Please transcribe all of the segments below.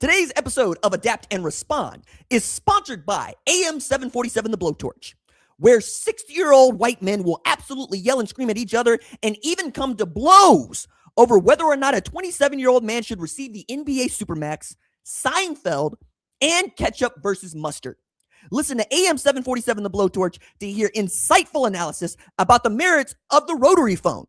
Today's episode of Adapt and Respond is sponsored by AM 747 The Blowtorch, where 60-year-old white men will absolutely yell and scream at each other and even come to blows over whether or not a 27-year-old man should receive the NBA Supermax, Seinfeld, and Ketchup versus Mustard. Listen to AM 747 The Blowtorch to hear insightful analysis about the merits of the rotary phone,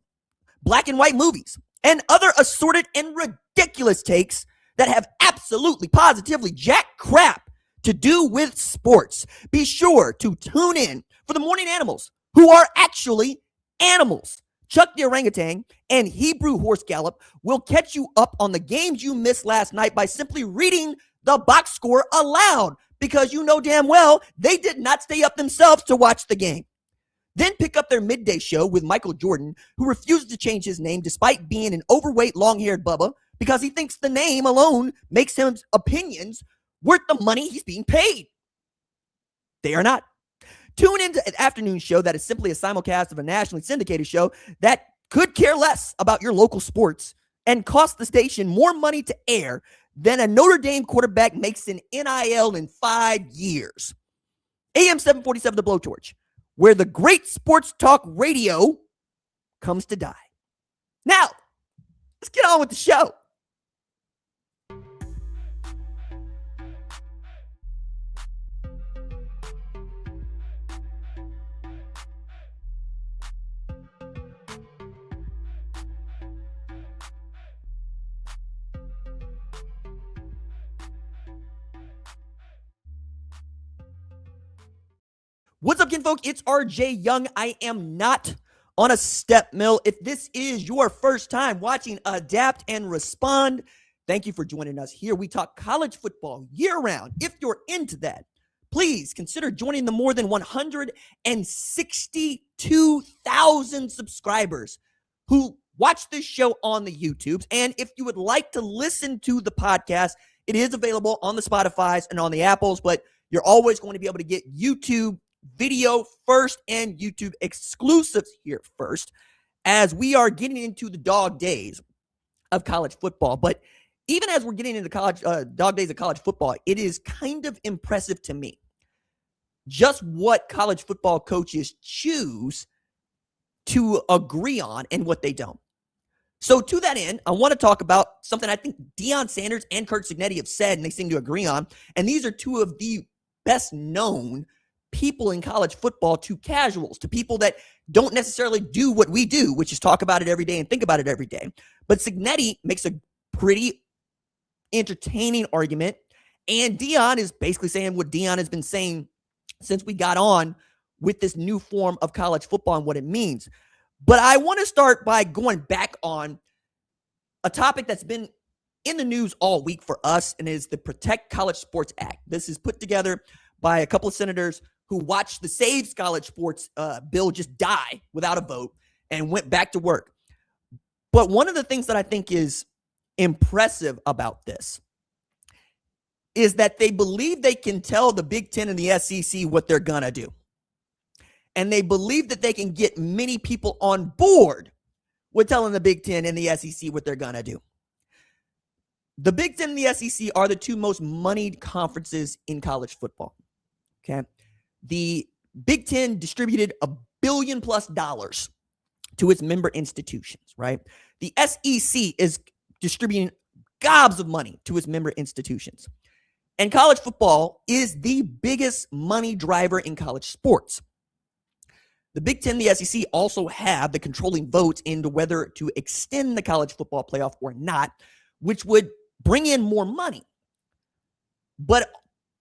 black and white movies, and other assorted and ridiculous takes that have absolutely, positively jack crap to do with sports. Be sure to tune in for the morning animals who are actually animals. Chuck the Orangutan and Hebrew Horse Gallop will catch you up on the games you missed last night by simply reading the box score aloud, because you know damn well they did not stay up themselves to watch the game. Then pick up their midday show with Michael Jordan, who refuses to change his name despite being an overweight, long-haired Bubba, because he thinks the name alone makes his opinions worth the money he's being paid. They are not. Tune into an afternoon show that is simply a simulcast of a nationally syndicated show that could care less about your local sports and cost the station more money to air than a Notre Dame quarterback makes in NIL in 5 years. AM 747 The Blowtorch, where the great sports talk radio comes to die. Now, let's get on with the show. What's up, kinfolk? It's RJ Young. I am not on a step mill. If this is your first time watching Adapt and Respond, thank you for joining us here. We talk college football year-round. If you're into that, please consider joining the more than 162,000 subscribers who watch this show on the YouTubes. And if you would like to listen to the podcast, it is available on the Spotifys and on the Apples, but you're always going to be able to get YouTube video first and YouTube exclusives here first, as we are getting into the dog days of college football. But even as we're getting into college dog days of college football, it is kind of impressive to me just what college football coaches choose to agree on and what they don't. So to that end, I want to talk about something I think Deion Sanders and Curt Cignetti have said, and they seem to agree on. And these are two of the best known people in college football to casuals, to people that don't necessarily do what we do, which is talk about it every day and think about it every day. But Cignetti makes a pretty entertaining argument, and Deion is basically saying what Deion has been saying since we got on with this new form of college football and what it means. But I want to start by going back on a topic that's been in the news all week for us, and is the Protect College Sports Act. This is put together by a couple of senators who watched the Save College Sports bill just die without a vote and went back to work. But one of the things that I think is impressive about this is that they believe they can tell the Big Ten and the SEC what they're going to do. And they believe that they can get many people on board with telling the Big Ten and the SEC what they're going to do. The Big Ten and the SEC are the two most moneyed conferences in college football. Okay. The Big Ten distributed $1 billion+ to its member institutions, right? The SEC is distributing gobs of money to its member institutions. And college football is the biggest money driver in college sports. The Big Ten and the SEC also have the controlling votes into whether to extend the college football playoff or not, which would bring in more money. But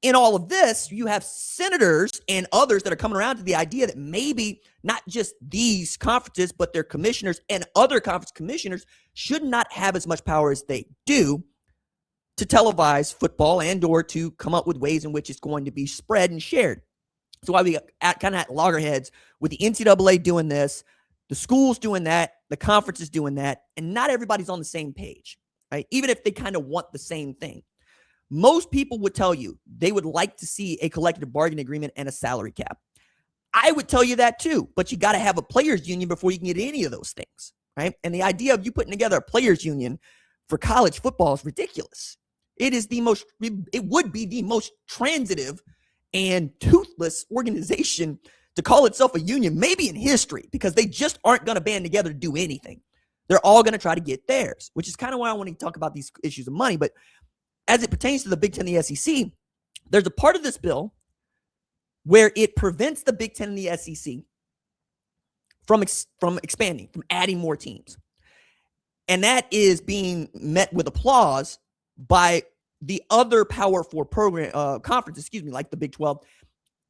in all of this, you have senators and others that are coming around to the idea that maybe not just these conferences, but their commissioners and other conference commissioners should not have as much power as they do to televise football and or to come up with ways in which it's going to be spread and shared. So why we kind of at loggerheads with the NCAA doing this, the schools doing that, the conferences doing that, and not everybody's on the same page, right? Even if they kind of want the same thing. Most people would tell you they would like to see a collective bargaining agreement and a salary cap. I would tell you that too, but you got to have a players union before you can get any of those things, right? And the idea of you putting together a players union for college football is ridiculous. It would be the most transitive and toothless organization to call itself a union, maybe in history, because they just aren't going to band together to do anything. They're all going to try to get theirs, which is kind of why I want to talk about these issues of money. But as it pertains to the Big Ten and the SEC, there's a part of this bill where it prevents the Big Ten and the SEC from expanding, from adding more teams. And that is being met with applause by the other Power 4 conferences, like the Big 12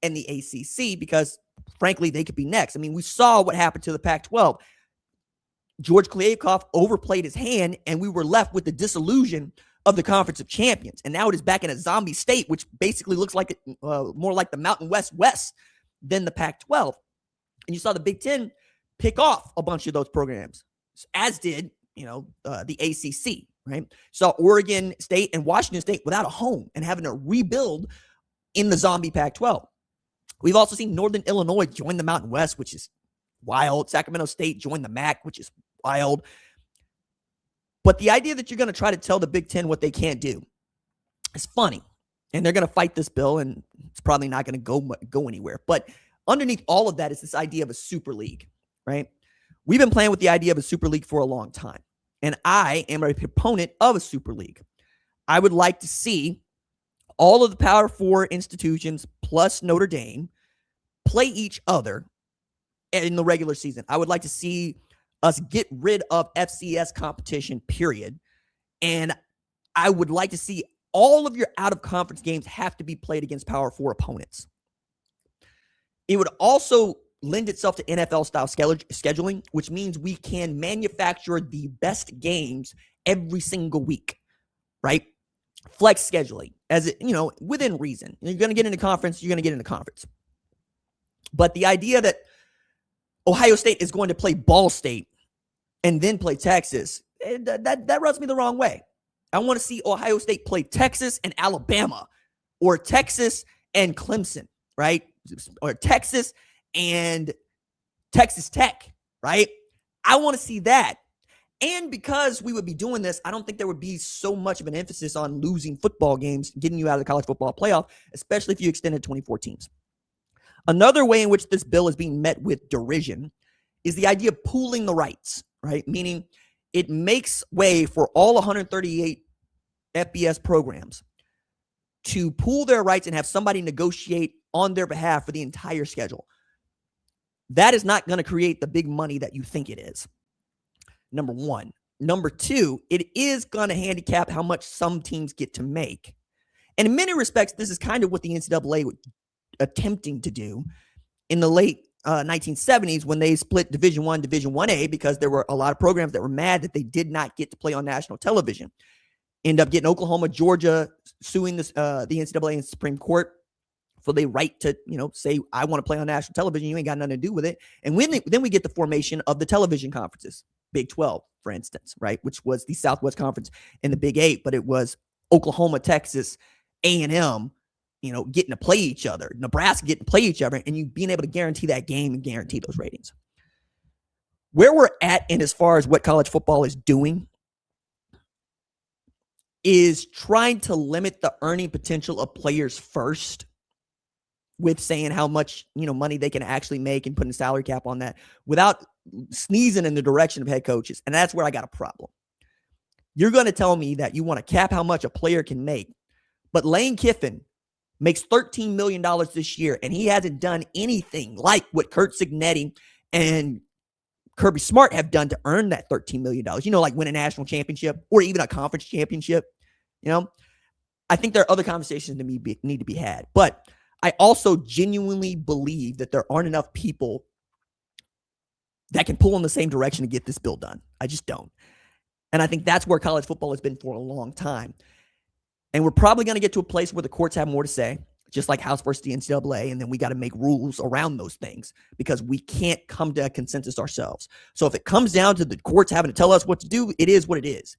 and the ACC, because frankly, they could be next. I mean, we saw what happened to the Pac-12. George Kliavkoff overplayed his hand, and we were left with the disillusion of the Conference of Champions. And now it is back in a zombie state, which basically looks like more like the Mountain West than the Pac-12. And you saw the Big Ten pick off a bunch of those programs, as did, the ACC, right? So Oregon State and Washington State without a home and having to rebuild in the zombie Pac-12. We've also seen Northern Illinois join the Mountain West, which is wild. Sacramento State join the MAC, which is wild. But the idea that you're going to try to tell the Big Ten what they can't do is funny. And they're going to fight this bill, and it's probably not going to go anywhere. But underneath all of that is this idea of a super league, right? We've been playing with the idea of a super league for a long time. And I am a proponent of a super league. I would like to see all of the Power 4 institutions plus Notre Dame play each other in the regular season. I would like to see us get rid of FCS competition, period. And I would like to see all of your out-of-conference games have to be played against Power 4 opponents. It would also lend itself to NFL-style scheduling, which means we can manufacture the best games every single week, right? Flex scheduling, as it, within reason. You're going to get into conference, you're going to get into conference. But the idea that Ohio State is going to play Ball State and then play Texas, that rubs me the wrong way. I want to see Ohio State play Texas and Alabama, or Texas and Clemson, right? Or Texas and Texas Tech, right? I want to see that. And because we would be doing this, I don't think there would be so much of an emphasis on losing football games, getting you out of the college football playoff, especially if you extended 24 teams. Another way in which this bill is being met with derision is the idea of pooling the rights, right? Meaning it makes way for all 138 FBS programs to pool their rights and have somebody negotiate on their behalf for the entire schedule. That is not going to create the big money that you think it is. Number one. Number two, it is going to handicap how much some teams get to make. And in many respects, this is kind of what the NCAA was attempting to do in the late 1970s when they split Division I, Division 1A, because there were a lot of programs that were mad that they did not get to play on national television. End up getting Oklahoma, Georgia suing the NCAA and Supreme Court for the right to, say, I want to play on national television. You ain't got nothing to do with it. And then we get the formation of the television conferences, Big 12, for instance, right, which was the Southwest Conference and the Big 8, but it was Oklahoma, Texas, A&M, getting to play each other, Nebraska getting to play each other, and you being able to guarantee that game and guarantee those ratings. Where we're at, and as far as what college football is doing, is trying to limit the earning potential of players first, with saying how much, money they can actually make and putting a salary cap on that without sneezing in the direction of head coaches. And that's where I got a problem. You're going to tell me that you want to cap how much a player can make, but Lane Kiffin makes $13 million this year, and he hasn't done anything like what Curt Cignetti and Kirby Smart have done to earn that $13 million, like win a national championship or even a conference championship. I think there are other conversations that need to be had, but I also genuinely believe that there aren't enough people that can pull in the same direction to get this bill done. I just don't. And I think that's where college football has been for a long time. And we're probably going to get to a place where the courts have more to say, just like House versus the NCAA, and then we got to make rules around those things because we can't come to a consensus ourselves. So if it comes down to the courts having to tell us what to do, it is what it is.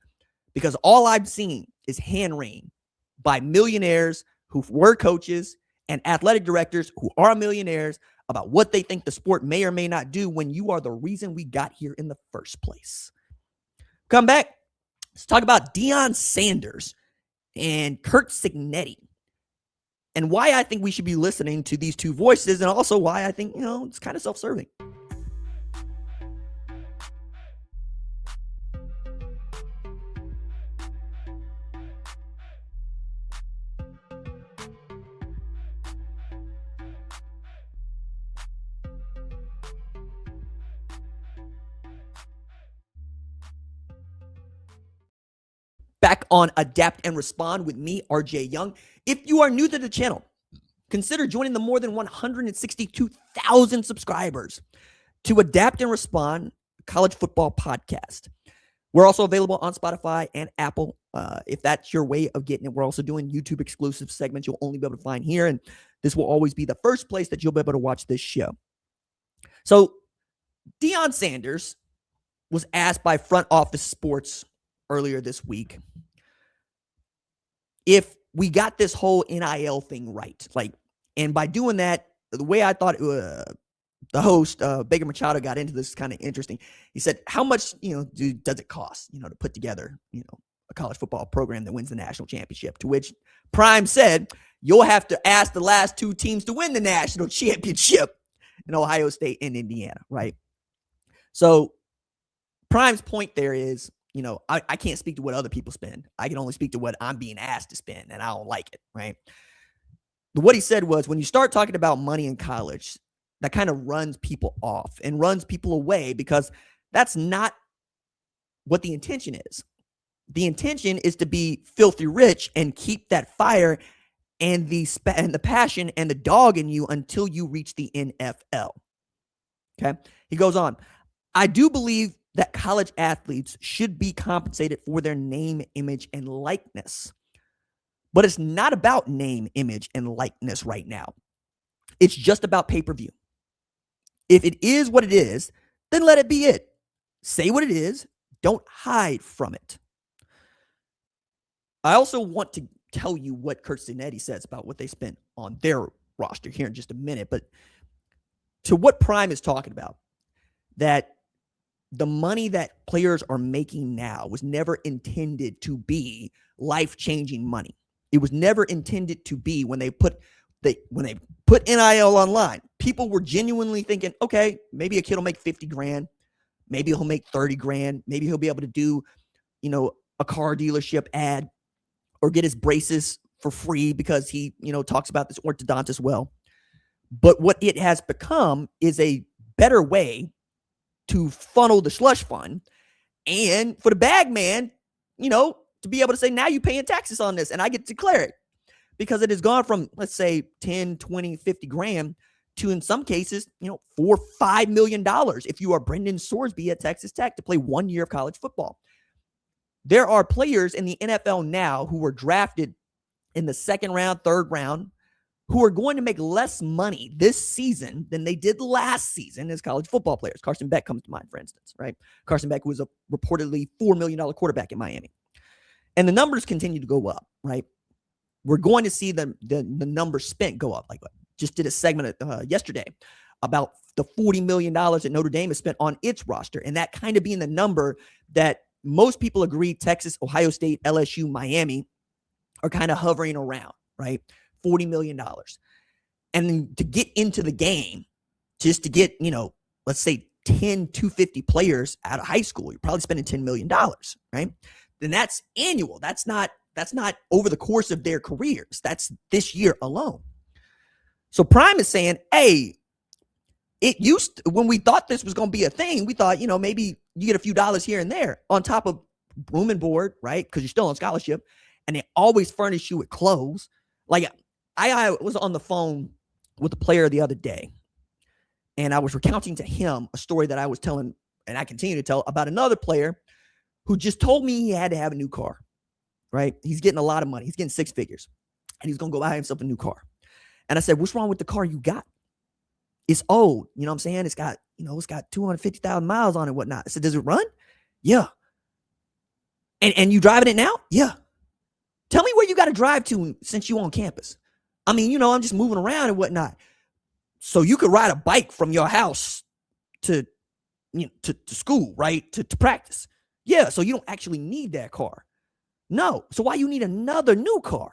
Because all I've seen is hand-wringing by millionaires who were coaches and athletic directors who are millionaires about what they think the sport may or may not do when you are the reason we got here in the first place. Come back. Let's talk about Deion Sanders and Curt Cignetti. And why I think we should be listening to these two voices, and also why I think, it's kind of self-serving. Back on Adapt and Respond with me, RJ Young. If you are new to the channel, consider joining the more than 162,000 subscribers to Adapt and Respond College Football Podcast. We're also available on Spotify and Apple. If that's your way of getting it, we're also doing YouTube exclusive segments you'll only be able to find here. And this will always be the first place that you'll be able to watch this show. So Deion Sanders was asked by Front Office Sports earlier this week if we got this whole NIL thing right. And by doing that, the way I thought the host, Baker Machado, got into this is kind of interesting. He said, how much, does it cost, to put together, a college football program that wins the national championship? To which Prime said, you'll have to ask the last two teams to win the national championship in Ohio State and Indiana, right? So Prime's point there is, I can't speak to what other people spend. I can only speak to what I'm being asked to spend, and I don't like it, right? But what he said was, when you start talking about money in college, that kind of runs people off and runs people away, because that's not what the intention is. The intention is to be filthy rich and keep that fire and the passion and the dog in you until you reach the NFL. Okay? He goes on, I do believe that college athletes should be compensated for their name, image, and likeness. But it's not about name, image, and likeness right now. It's just about pay-per-view. If it is what it is, then let it be it. Say what it is. Don't hide from it. I also want to tell you what Curt Cignetti says about what they spent on their roster here in just a minute. But to what Prime is talking about, that the money that players are making now was never intended to be life-changing money. It was never intended to be when they put NIL online. People were genuinely thinking, okay, maybe a kid will make 50 grand. Maybe he'll make 30 grand. Maybe he'll be able to do, a car dealership ad or get his braces for free because he, talks about this orthodontist well. But what it has become is a better way to funnel the slush fund, and for the bag man, to be able to say, now you're paying taxes on this and I get to declare it, because it has gone from, let's say, 10, 20, 50 grand to, in some cases, $4, $5 million if you are Brendan Sorsby at Texas Tech to play 1 year of college football. There are players in the NFL now who were drafted in the second round, third round, who are going to make less money this season than they did last season as college football players. Carson Beck comes to mind, for instance, right? Carson Beck was a reportedly $4 million quarterback in Miami. And the numbers continue to go up, right? We're going to see the numbers spent go up. Like, just did a segment yesterday about the $40 million that Notre Dame has spent on its roster, and that kind of being the number that most people agree Texas, Ohio State, LSU, Miami are kind of hovering around, right? $40 million. And then to get into the game, just to get, let's say 10 250 players out of high school, you're probably spending $10 million, right? Then that's annual. That's not over the course of their careers. That's this year alone. So Prime is saying, hey, when we thought this was going to be a thing, we thought, maybe you get a few dollars here and there on top of room and board, right? Because you're still on scholarship, and they always furnish you with clothes. Like, I was on the phone with a player the other day, and I was recounting to him a story that I was telling, and I continue to tell, about another player who just told me he had to have a new car, right? He's getting a lot of money. He's getting six figures, and he's going to go buy himself a new car. And I said, what's wrong with the car you got? It's old. You know what I'm saying? It's got 250,000 miles on it and whatnot. I said, does it run? Yeah. And you driving it now? Yeah. Tell me where you got to drive to since you on campus. I mean, I'm just moving around and whatnot. So you could ride a bike from your house to school, right? To practice. Yeah. So you don't actually need that car. No. So why you need another new car?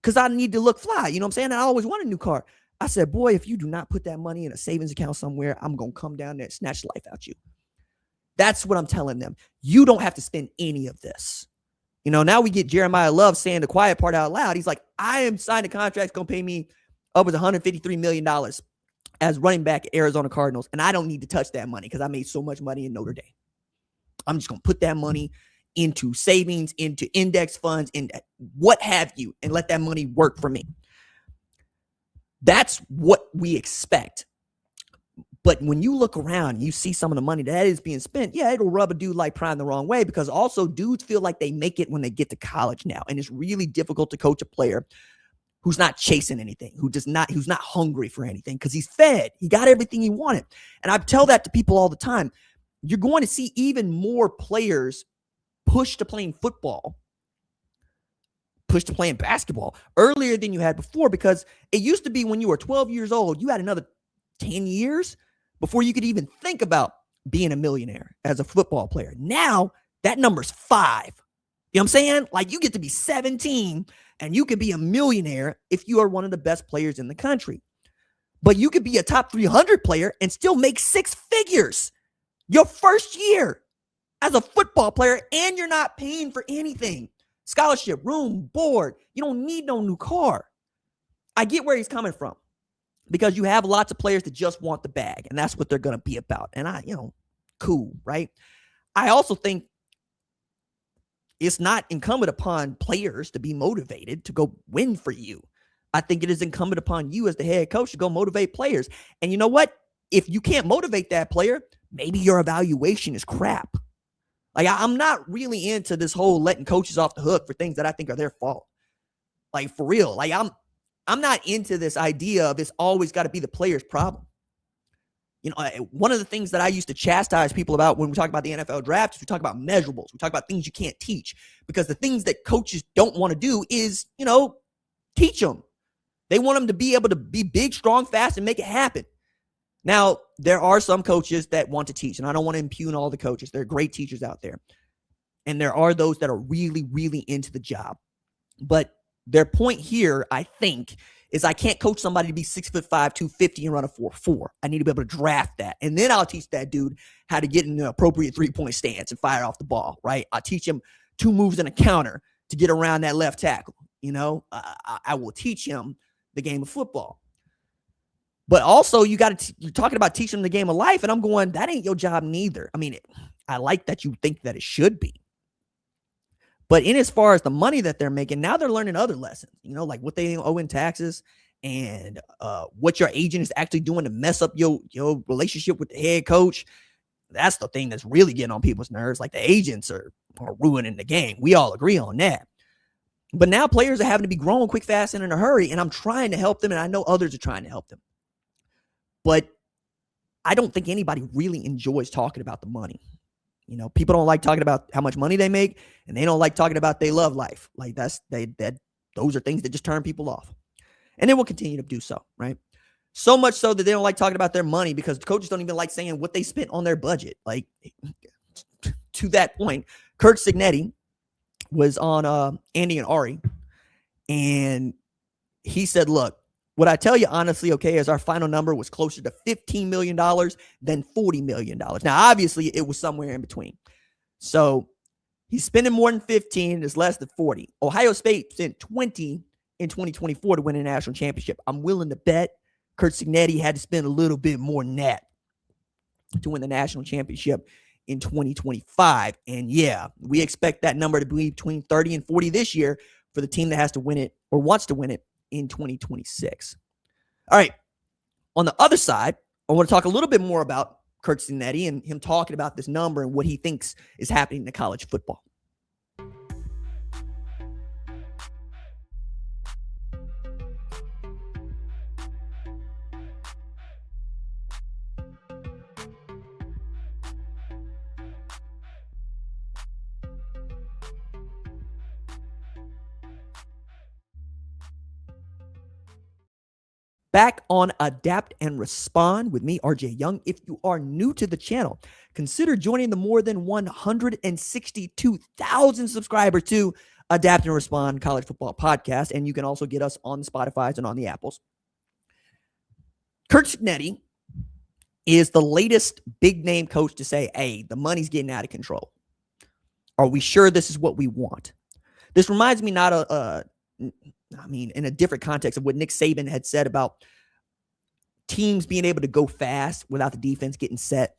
Because I need to look fly. You know what I'm saying? I always want a new car. I said, boy, if you do not put that money in a savings account somewhere, I'm going to come down there and snatch the life out you. That's what I'm telling them. You don't have to spend any of this. You know, now we get Jeremiah Love saying the quiet part out loud. He's like, I am signing a contract that's going to pay me upwards of $153 million as running back at Arizona Cardinals, and I don't need to touch that money because I made so much money in Notre Dame. I'm just going to put that money into savings, into index funds, and what have you, and let that money work for me. That's what we expect. But when you look around and you see some of the money that is being spent, yeah, it'll rub a dude like Prime the wrong way, because also dudes feel like they make it when they get to college now. And it's really difficult to coach a player who's not chasing anything, who's not hungry for anything, because he's fed. He got everything he wanted. And I tell that to people all the time. You're going to see even more players push to playing football, push to playing basketball earlier than you had before, because it used to be when you were 12 years old, you had another 10 years before you could even think about being a millionaire as a football player. Now that number's 5. You know what I'm saying? Like, you get to be 17 and you could be a millionaire if you are one of the best players in the country. But you could be a top 300 player and still make 6 figures your first year as a football player, and you're not paying for anything. Scholarship, room, board. You don't need no new car. I get where he's coming from, because you have lots of players that just want the bag, and that's what they're going to be about. And cool, right? I also think it's not incumbent upon players to be motivated to go win for you. I think it is incumbent upon you as the head coach to go motivate players. And you know what? If you can't motivate that player, maybe your evaluation is crap. Like, I'm not really into this whole letting coaches off the hook for things that I think are their fault. Like, for real. Like, I'm not into this idea of it's always got to be the player's problem. You know, one of the things that I used to chastise people about when we talk about the NFL draft is we talk about measurables. We talk about things you can't teach, because the things that coaches don't want to do is, teach them. They want them to be able to be big, strong, fast, and make it happen. Now, there are some coaches that want to teach, and I don't want to impugn all the coaches. There are great teachers out there. And there are those that are really, really into the job. But their point here, I think, is I can't coach somebody to be 6'5", 250 and run a 4.4. I need to be able to draft that. And then I'll teach that dude how to get in an appropriate three-point stance and fire off the ball, right? I'll teach him 2 moves and a counter to get around that left tackle. I will teach him the game of football. But also, you're talking about teaching them the game of life, and I'm going, that ain't your job neither. I mean, I like that you think that it should be. But in as far as the money that they're making, now they're learning other lessons, like what they owe in taxes, and what your agent is actually doing to mess up your relationship with the head coach. That's the thing that's really getting on people's nerves. Like, the agents are ruining the game. We all agree on that. But now players are having to be grown quick, fast, and in a hurry, and I'm trying to help them, and I know others are trying to help them. But I don't think anybody really enjoys talking about the money. People don't like talking about how much money they make, and they don't like talking about their love life. Like, those are things that just turn people off. And they will continue to do so, right? So much so that they don't like talking about their money, because the coaches don't even like saying what they spent on their budget. Like, to that point, Curt Cignetti was on Andy and Ari, and he said, look, what I tell you honestly, okay, is our final number was closer to $15 million than $40 million. Now, obviously, it was somewhere in between. So he's spending more than 15. It's less than 40. Ohio State spent 20 in 2024 to win a national championship. I'm willing to bet Curt Cignetti had to spend a little bit more than that to win the national championship in 2025. And yeah, we expect that number to be between 30 and 40 this year for the team that has to win it or wants to win it in 2026. All right. On the other side, I want to talk a little bit more about Curt Cignetti and him talking about this number and what he thinks is happening to college football. back on Adapt and Respond with me, RJ Young. If you are new to the channel, consider joining the more than 162,000 subscribers to Adapt and Respond College Football Podcast. And you can also get us on the Spotify's and on the Apples. Curt Cignetti is the latest big name coach to say, hey, the money's getting out of control. Are we sure this is what we want? This reminds me in a different context of what Nick Saban had said about teams being able to go fast without the defense getting set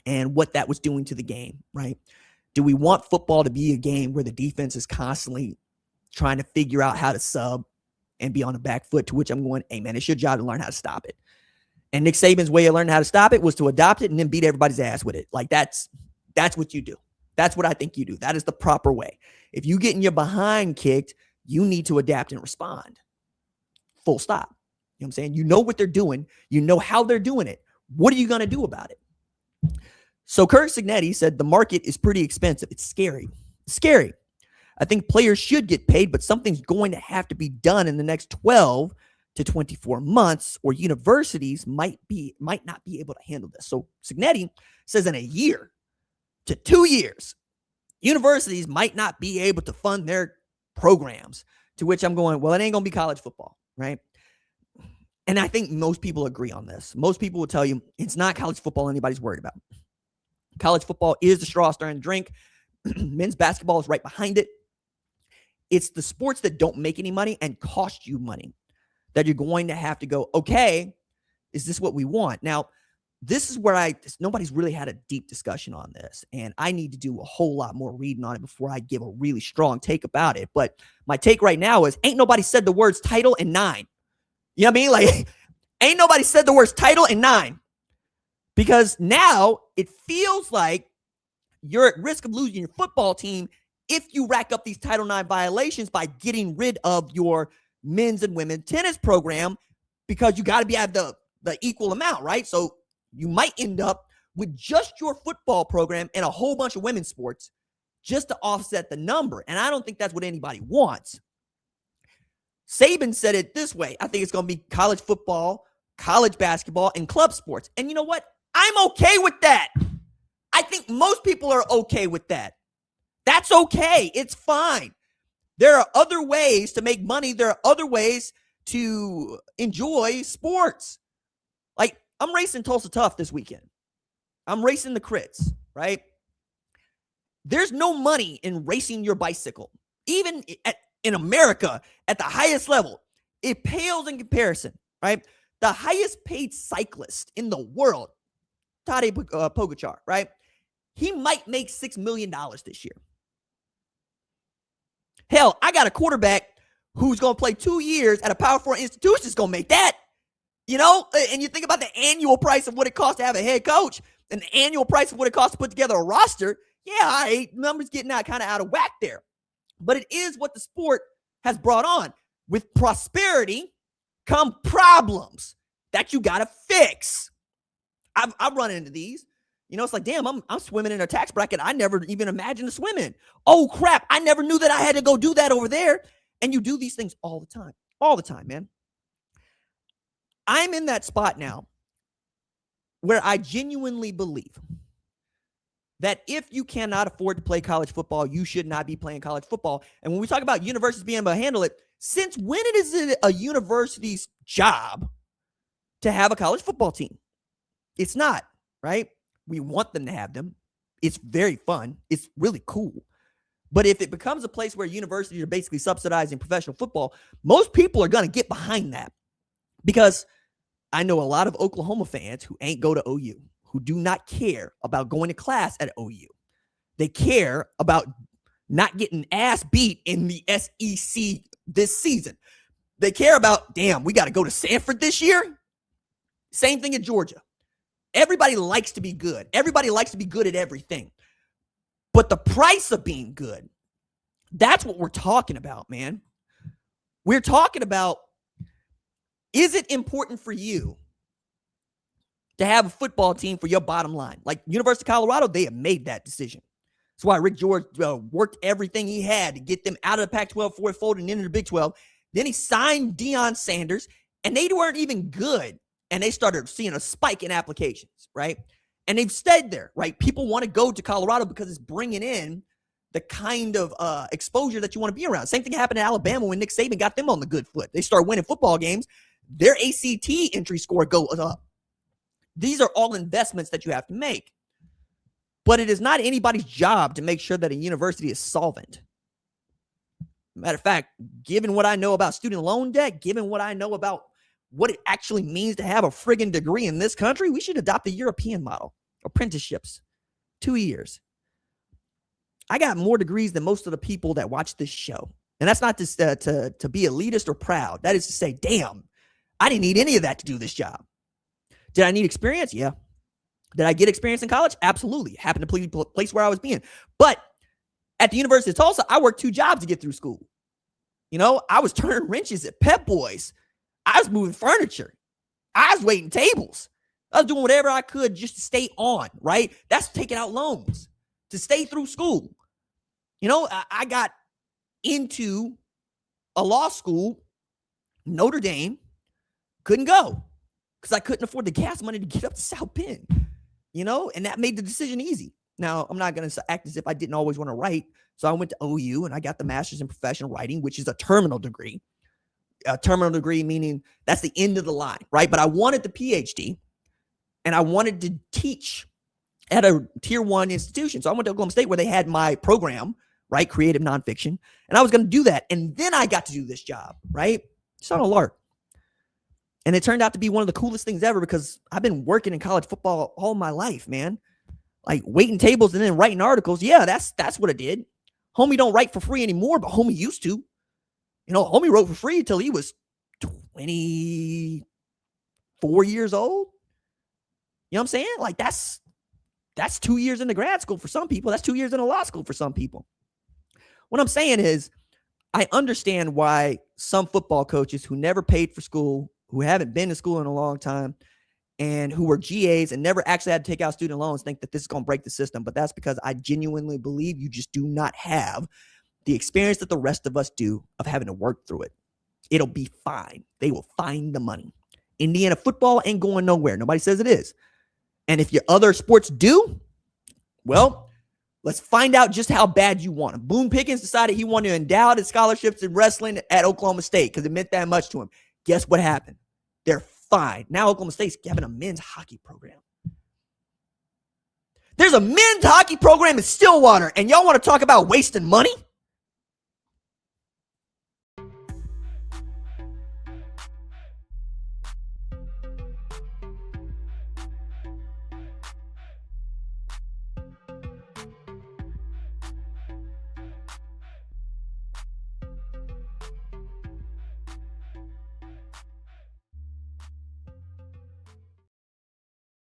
and what that was doing to the game, right? Do we want football to be a game where the defense is constantly trying to figure out how to sub and be on the back foot, to which I'm going, hey, man, it's your job to learn how to stop it. And Nick Saban's way of learning how to stop it was to adopt it and then beat everybody's ass with it. Like that's what you do. That's what I think you do. That is the proper way. If you get in your behind kicked, you need to adapt and respond. Full stop. You know what I'm saying? You know what they're doing. You know how they're doing it. What are you going to do about it? So Curt Cignetti said the market is pretty expensive. It's scary. It's scary. I think players should get paid, but something's going to have to be done in the next 12 to 24 months, or universities might not be able to handle this. So Cignetti says in a year to 2 years, universities might not be able to fund their programs, to which I'm going, well, it ain't going to be college football, right? And I think most people agree on this. Most people will tell you it's not college football anybody's worried about. College football is the straw stirring the drink. Men's basketball is right behind it. It's the sports that don't make any money and cost you money that you're going to have to go, okay, is this what we want? Now, this is where nobody's really had a deep discussion on this, and I need to do a whole lot more reading on it before I give a really strong take about it. But my take right now is ain't nobody said the words title and 9. You know what I mean? Like, ain't nobody said the words title and 9, because now it feels like you're at risk of losing your football team if you rack up these Title IX violations by getting rid of your men's and women's tennis program, because you got to be at the equal amount, right? So you might end up with just your football program and a whole bunch of women's sports just to offset the number. And I don't think that's what anybody wants. Saban said it this way. I think it's going to be college football, college basketball, and club sports. And you know what? I'm okay with that. I think most people are okay with that. That's okay. It's fine. There are other ways to make money. There are other ways to enjoy sports. Like, I'm racing Tulsa Tough this weekend. I'm racing the crits, right? There's no money in racing your bicycle. Even in America, at the highest level, it pales in comparison, right? The highest paid cyclist in the world, Tadej Pogačar, right? He might make $6 million this year. Hell, I got a quarterback who's going to play 2 years at a Power 4 institution is going to make that. You know, and you think about the annual price of what it costs to have a head coach and the annual price of what it costs to put together a roster. Yeah, all right, numbers getting kind of out of whack there. But it is what the sport has brought on. With prosperity come problems that you got to fix. I've run into these. You know, it's like, damn, I'm swimming in a tax bracket I never even imagined to swim in. Oh, crap, I never knew that I had to go do that over there. And you do these things all the time, man. I'm in that spot now where I genuinely believe that if you cannot afford to play college football, you should not be playing college football. And when we talk about universities being able to handle it, since when is it a university's job to have a college football team? It's not, right? We want them to have them. It's very fun. It's really cool. But if it becomes a place where universities are basically subsidizing professional football, most people are going to get behind that. Because I know a lot of Oklahoma fans who ain't go to OU, who do not care about going to class at OU. They care about not getting ass beat in the SEC this season. They care about, damn, we got to go to Sanford this year. Same thing in Georgia. Everybody likes to be good. Everybody likes to be good at everything. But the price of being good, that's what we're talking about, man. We're talking about, is it important for you to have a football team for your bottom line? Like University of Colorado, they have made that decision. That's why Rick George worked everything he had to get them out of the Pac-12 before it folded into the Big 12. Then he signed Deion Sanders. And they weren't even good. And they started seeing a spike in applications, right? And they've stayed there, right? People want to go to Colorado because it's bringing in the kind of exposure that you want to be around. Same thing happened in Alabama when Nick Saban got them on the good foot. They start winning football games. Their ACT entry score goes up. These are all investments that you have to make. But it is not anybody's job to make sure that a university is solvent. Matter of fact, given what I know about student loan debt, given what I know about what it actually means to have a friggin' degree in this country, we should adopt the European model. Apprenticeships, 2 years. I got more degrees than most of the people that watch this show. And that's not just to be elitist or proud. That is to say, damn, I didn't need any of that to do this job. Did I need experience? Yeah. Did I get experience in college? Absolutely. Happened to be the place where I was being. But at the University of Tulsa, I worked 2 jobs to get through school. You know, I was turning wrenches at Pep Boys. I was moving furniture. I was waiting tables. I was doing whatever I could just to stay on, right? That's taking out loans to stay through school. You know, I got into a law school, Notre Dame, couldn't go because I couldn't afford the gas money to get up to South Bend, you know, and that made the decision easy. Now, I'm not going to act as if I didn't always want to write. So I went to OU and I got the master's in professional writing, which is a terminal degree. A terminal degree meaning that's the end of the line, right? But I wanted the PhD and I wanted to teach at a tier 1 institution. So I went to Oklahoma State where they had my program, right? Creative nonfiction. And I was going to do that. And then I got to do this job, right? It's on a lark. And it turned out to be one of the coolest things ever because I've been working in college football all my life, man. Like waiting tables and then writing articles. Yeah, that's what I did. Homie don't write for free anymore, but homie used to. You know, homie wrote for free until he was 24 years old. You know what I'm saying? Like that's 2 years into grad school for some people. That's 2 years into law school for some people. What I'm saying is I understand why some football coaches who never paid for school, who haven't been to school in a long time, and who were GAs and never actually had to take out student loans think that this is going to break the system. But that's because I genuinely believe you just do not have the experience that the rest of us do of having to work through it. It'll be fine. They will find the money. Indiana football ain't going nowhere. Nobody says it is. And if your other sports do, well, let's find out just how bad you want them. Boone Pickens decided he wanted to endow his scholarships in wrestling at Oklahoma State because it meant that much to him. Guess what happened? They're fine. Now Oklahoma State's having a men's hockey program. There's a men's hockey program in Stillwater, and y'all want to talk about wasting money?